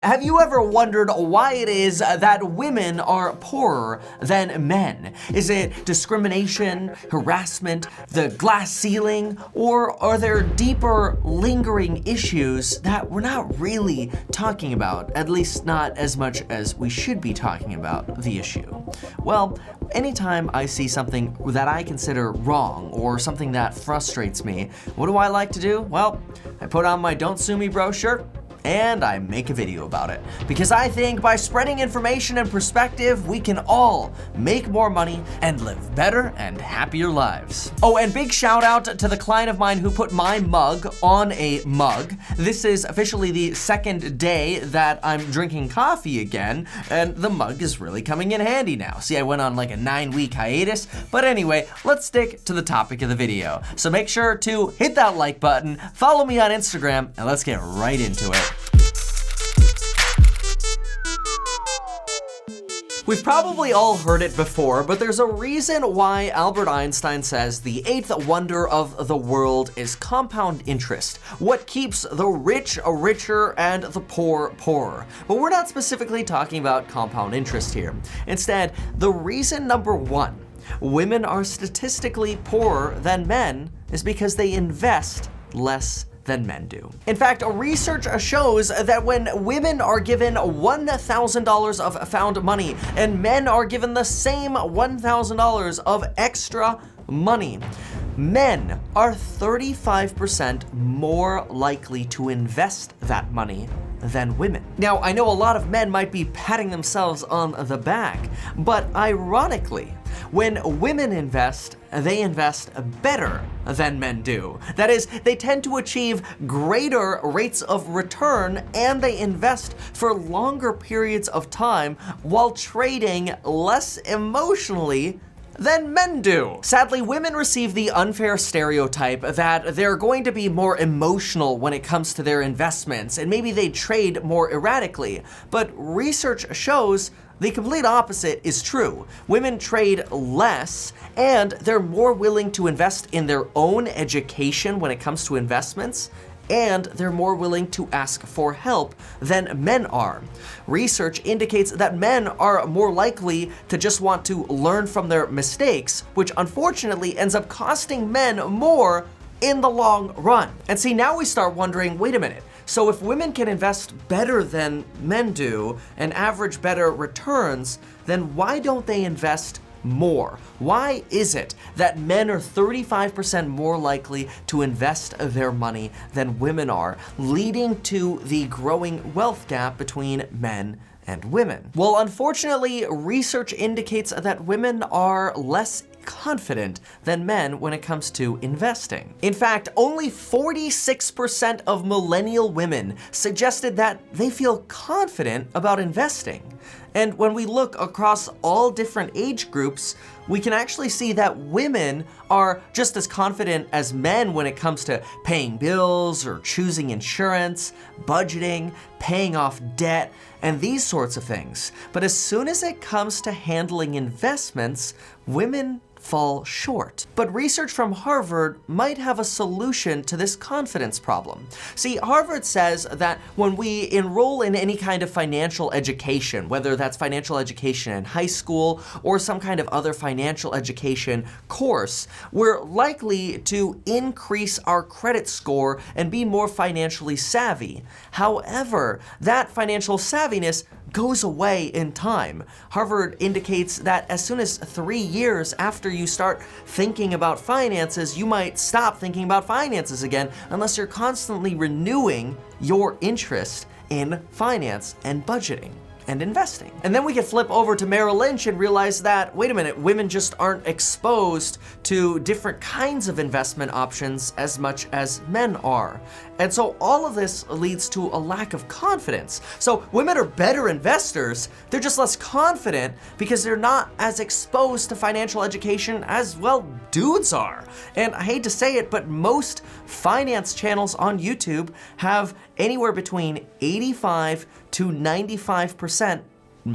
Have you ever wondered why it is that women are poorer than men? Is it discrimination, harassment, the glass ceiling, or are there deeper, lingering issues that we're not really talking about, at least not as much as we should be talking about the issue? Well, anytime I see something that I consider wrong or something that frustrates me, what do I like to do? Well, I put on my Don't Sue Me Bro shirt, and I make a video about it. Because I think by spreading information and perspective, we can all make more money and live better and happier lives. Oh, and big shout out to the client of mine who put my mug on a mug. This is officially the second day that I'm drinking coffee again, and the mug is really coming in handy now. See, I went on like a 9-week hiatus, but anyway, let's stick to the topic of the video. So make sure to hit that like button, follow me on Instagram, and let's get right into it. We've probably all heard it before, but there's a reason why Albert Einstein says the eighth wonder of the world is compound interest, what keeps the rich richer and the poor poorer. But we're not specifically talking about compound interest here. Instead, the reason number one women are statistically poorer than men is because they invest less than men do. In fact, research shows that when women are given $1,000 of found money and men are given the same $1,000 of extra money, men are 35% more likely to invest that money than women. Now, I know a lot of men might be patting themselves on the back, but ironically, when women invest, they invest better than men do. That is, they tend to achieve greater rates of return and they invest for longer periods of time while trading less emotionally than men do. Sadly, women receive the unfair stereotype that they're going to be more emotional when it comes to their investments, and maybe they trade more erratically. But research shows the complete opposite is true. Women trade less, and they're more willing to invest in their own education when it comes to investments, and they're more willing to ask for help than men are. Research indicates that men are more likely to just want to learn from their mistakes, which unfortunately ends up costing men more in the long run. And see, now we start wondering, wait a minute, so if women can invest better than men do and average better returns, then why don't they invest more? Why is it that men are 35% more likely to invest their money than women are, leading to the growing wealth gap between men and women? Well, unfortunately, research indicates that women are less confident than men when it comes to investing. In fact, only 46% of millennial women suggested that they feel confident about investing. And when we look across all different age groups, we can actually see that women are just as confident as men when it comes to paying bills or choosing insurance, budgeting, paying off debt, and these sorts of things. But as soon as it comes to handling investments, women fall short. But research from Harvard might have a solution to this confidence problem. See, Harvard says that when we enroll in any kind of financial education, whether that's financial education in high school or some kind of other financial education course, we're likely to increase our credit score and be more financially savvy. However, that financial savviness goes away in time. Harvard indicates that as soon as 3 years after you start thinking about finances, you might stop thinking about finances again unless you're constantly renewing your interest in finance and budgeting and investing. And then we could flip over to Merrill Lynch and realize that, wait a minute, women just aren't exposed to different kinds of investment options as much as men are. And so all of this leads to a lack of confidence. So women are better investors, they're just less confident because they're not as exposed to financial education as, well, dudes are. And I hate to say it, but most finance channels on YouTube have anywhere between 85 to 95%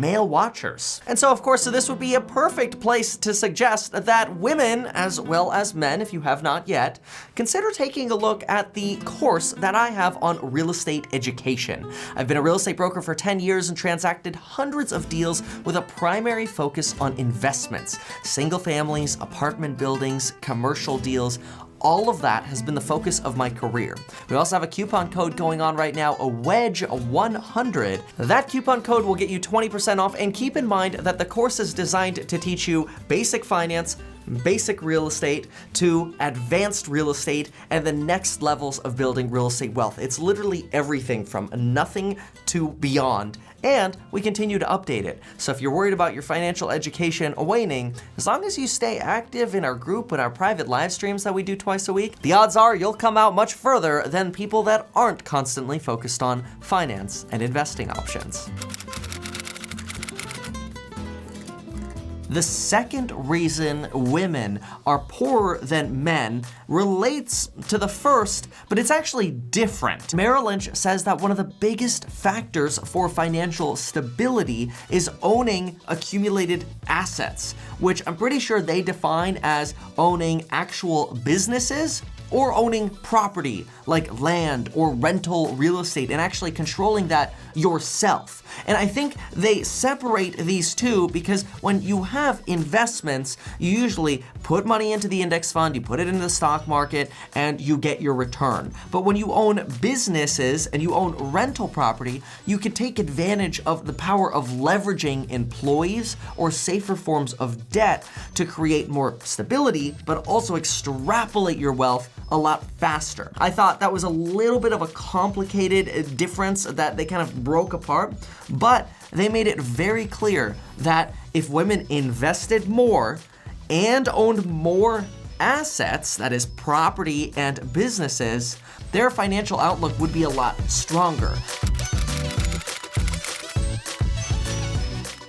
male watchers. And so, of course, this would be a perfect place to suggest that women, as well as men, if you have not yet, consider taking a look at the course that I have on real estate education. I've been a real estate broker for 10 years and transacted hundreds of deals with a primary focus on investments, single families, apartment buildings, commercial deals. All of that has been the focus of my career. We also have a coupon code going on right now, a WEDGE100. That coupon code will get you 20% off, and keep in mind that the course is designed to teach you basic finance, basic real estate to advanced real estate and the next levels of building real estate wealth. It's literally everything from nothing to beyond. And we continue to update it. So if you're worried about your financial education waning, as long as you stay active in our group with our private live streams that we do twice a week, the odds are you'll come out much further than people that aren't constantly focused on finance and investing options. The second reason women are poorer than men relates to the first, but it's actually different. Merrill Lynch says that one of the biggest factors for financial stability is owning accumulated assets, which I'm pretty sure they define as owning actual businesses or owning property like land or rental real estate and actually controlling that yourself. And I think they separate these two because when you have investments, you usually put money into the index fund, you put it into the stock market, and you get your return. But when you own businesses and you own rental property, you can take advantage of the power of leveraging employees or safer forms of debt to create more stability, but also extrapolate your wealth a lot faster. I thought that was a little bit of a complicated difference that they kind of broke apart, but they made it very clear that if women invested more and owned more assets, that is property and businesses, their financial outlook would be a lot stronger.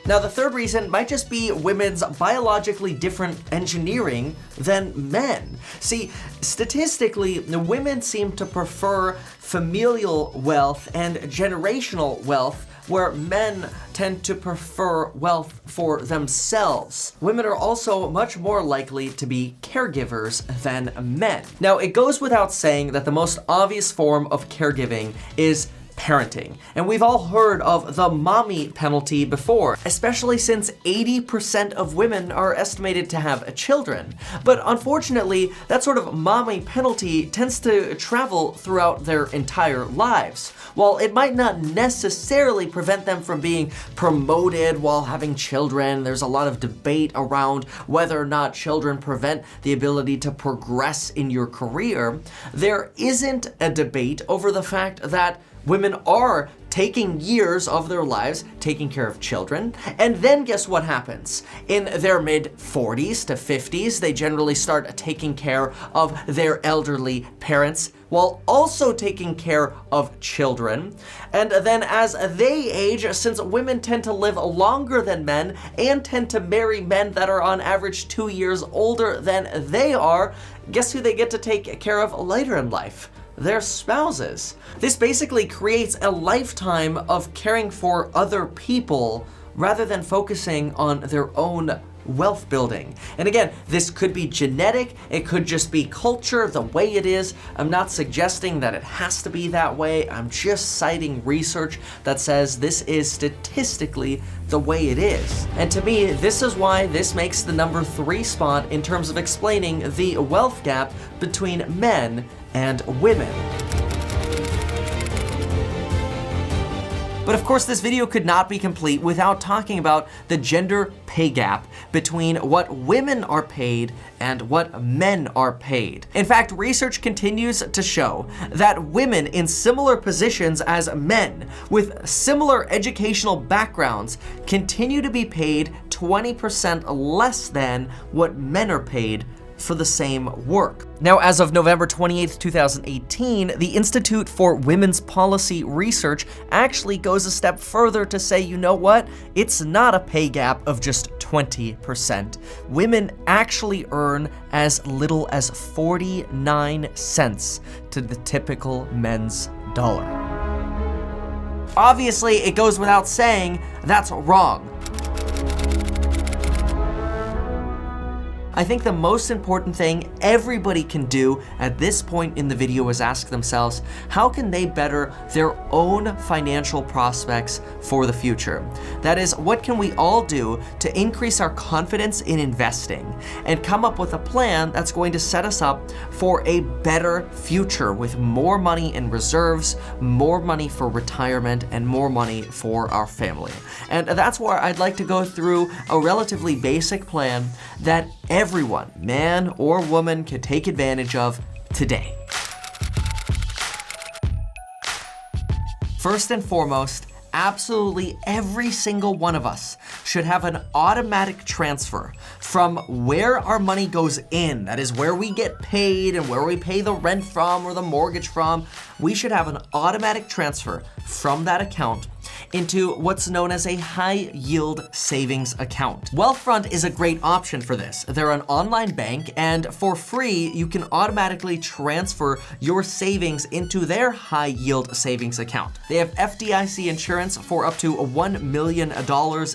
Now, the third reason might just be women's biologically different engineering than men. See, statistically, women seem to prefer familial wealth and generational wealth, where men tend to prefer wealth for themselves. Women are also much more likely to be caregivers than men. Now, it goes without saying that the most obvious form of caregiving is parenting. And we've all heard of the mommy penalty before, especially since 80% of women are estimated to have children. But unfortunately, that sort of mommy penalty tends to travel throughout their entire lives. While it might not necessarily prevent them from being promoted while having children, there's a lot of debate around whether or not children prevent the ability to progress in your career, there isn't a debate over the fact that women are taking years of their lives taking care of children, and then guess what happens? In their mid-40s to 50s, they generally start taking care of their elderly parents while also taking care of children. And then as they age, since women tend to live longer than men and tend to marry men that are on average 2 years older than they are, guess who they get to take care of later in life? Their spouses. This basically creates a lifetime of caring for other people rather than focusing on their own wealth building. And again, this could be genetic, it could just be culture, the way it is. I'm not suggesting that it has to be that way. I'm just citing research that says this is statistically the way it is. And to me, this is why this makes the number 3 spot in terms of explaining the wealth gap between men and women. But of course, this video could not be complete without talking about the gender pay gap between what women are paid and what men are paid. In fact, research continues to show that women in similar positions as men with similar educational backgrounds continue to be paid 20% less than what men are paid for the same work. Now, as of November 28th, 2018, the Institute for Women's Policy Research actually goes a step further to say, you know what? It's not a pay gap of just 20%. Women actually earn as little as 49 cents to the typical men's dollar. Obviously, it goes without saying, that's wrong. I think the most important thing everybody can do at this point in the video is ask themselves, how can they better their own financial prospects for the future? That is, what can we all do to increase our confidence in investing and come up with a plan that's going to set us up for a better future with more money in reserves, more money for retirement, and more money for our family. And that's where I'd like to go through a relatively basic plan that everyone, man or woman, can take advantage of today. First and foremost, absolutely every single one of us should have an automatic transfer from where our money goes in, that is where we get paid and where we pay the rent from or the mortgage from. We should have an automatic transfer from that account into what's known as a high yield savings account. Wealthfront is a great option for this. They're an online bank, and for free, you can automatically transfer your savings into their high yield savings account. They have FDIC insurance for up to $1 million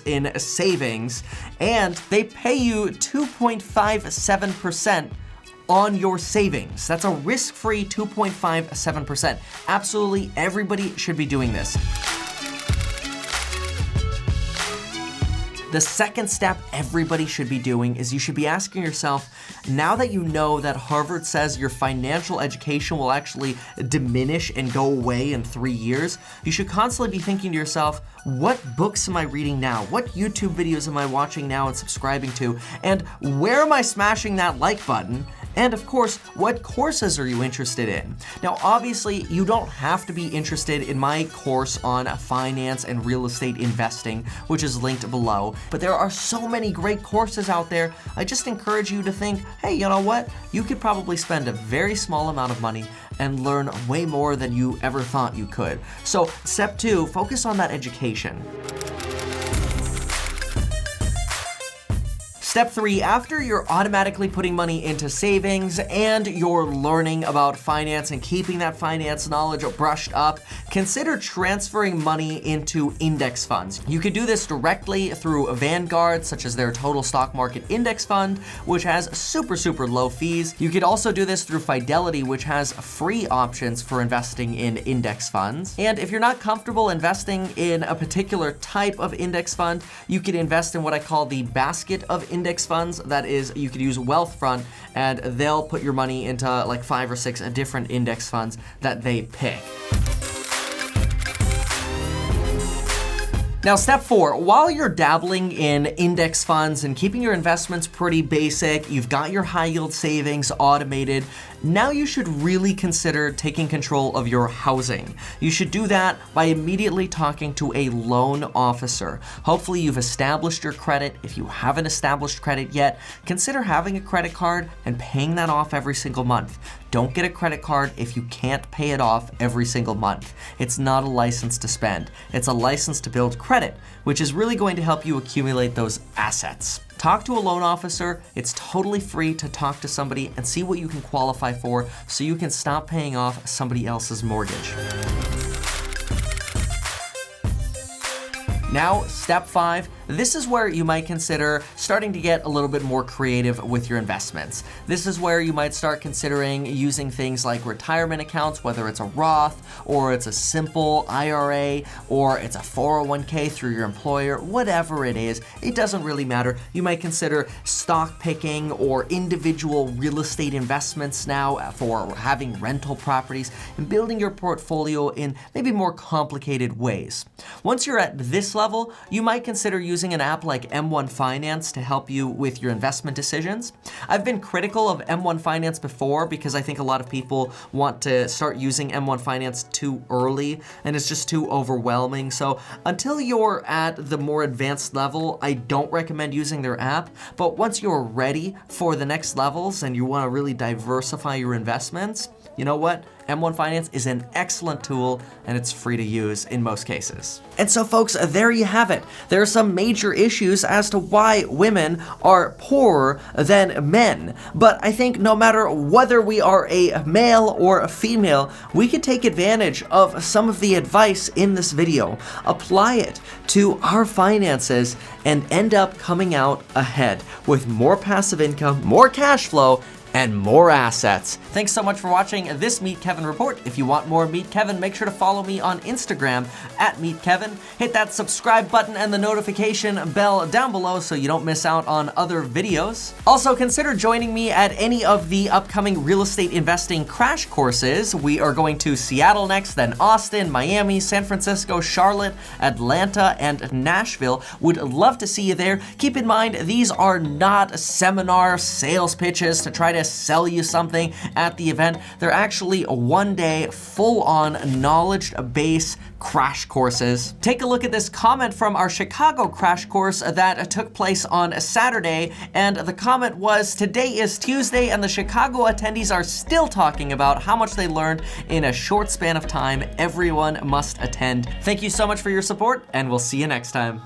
in savings, and they pay you 2.57% on your savings. That's a risk-free 2.57%. Absolutely everybody should be doing this. The second step everybody should be doing is you should be asking yourself, now that you know that Harvard says your financial education will actually diminish and go away in 3 years, you should constantly be thinking to yourself, what books am I reading now? What YouTube videos am I watching now and subscribing to? And where am I smashing that like button? And of course, what courses are you interested in? Now, obviously, you don't have to be interested in my course on finance and real estate investing, which is linked below, but there are so many great courses out there. I just encourage you to think, hey, you know what? You could probably spend a very small amount of money and learn way more than you ever thought you could. So, step 2, focus on that education. Step 3, after you're automatically putting money into savings and you're learning about finance and keeping that finance knowledge brushed up, consider transferring money into index funds. You could do this directly through Vanguard, such as their total stock market index fund, which has super low fees. You could also do this through Fidelity, which has free options for investing in index funds. And if you're not comfortable investing in a particular type of index fund, you could invest in what I call the basket of index funds. That is, you could use Wealthfront and they'll put your money into like 5 or 6 different index funds that they pick. Now, step 4, while you're dabbling in index funds and keeping your investments pretty basic, you've got your high yield savings automated, now you should really consider taking control of your housing. You should do that by immediately talking to a loan officer. Hopefully you've established your credit. If you haven't established credit yet, consider having a credit card and paying that off every single month. Don't get a credit card if you can't pay it off every single month. It's not a license to spend. It's a license to build credit, which is really going to help you accumulate those assets. Talk to a loan officer. It's totally free to talk to somebody and see what you can qualify for so you can stop paying off somebody else's mortgage. Now, step 5, this is where you might consider starting to get a little bit more creative with your investments. This is where you might start considering using things like retirement accounts, whether it's a Roth or it's a simple IRA or it's a 401k through your employer, whatever it is, it doesn't really matter. You might consider stock picking or individual real estate investments now for having rental properties and building your portfolio in maybe more complicated ways. Once you're at this level, you might consider using an app like M1 Finance to help you with your investment decisions. I've been critical of M1 Finance before because I think a lot of people want to start using M1 Finance too early and it's just too overwhelming. So until you're at the more advanced level, I don't recommend using their app. But once you're ready for the next levels and you want to really diversify your investments, you know what? M1 Finance is an excellent tool and it's free to use in most cases. And so folks, there you have it. There are some major issues as to why women are poorer than men. But I think no matter whether we are a male or a female, we can take advantage of some of the advice in this video, apply it to our finances, and end up coming out ahead with more passive income, more cash flow, and more assets. Thanks so much for watching this Meet Kevin report. If you want more Meet Kevin, make sure to follow me on Instagram at Meet Kevin. Hit that subscribe button and the notification bell down below so you don't miss out on other videos. Also, consider joining me at any of the upcoming real estate investing crash courses. We are going to Seattle next, then Austin, Miami, San Francisco, Charlotte, Atlanta, and Nashville. Would love to see you there. Keep in mind, these are not seminar sales pitches to try to sell you something at the event. They're actually one-day, full-on, knowledge-based crash courses. Take a look at this comment from our Chicago crash course that took place on Saturday, and the comment was, "Today is Tuesday, and the Chicago attendees are still talking about how much they learned in a short span of time. Everyone must attend." Thank you so much for your support, and we'll see you next time.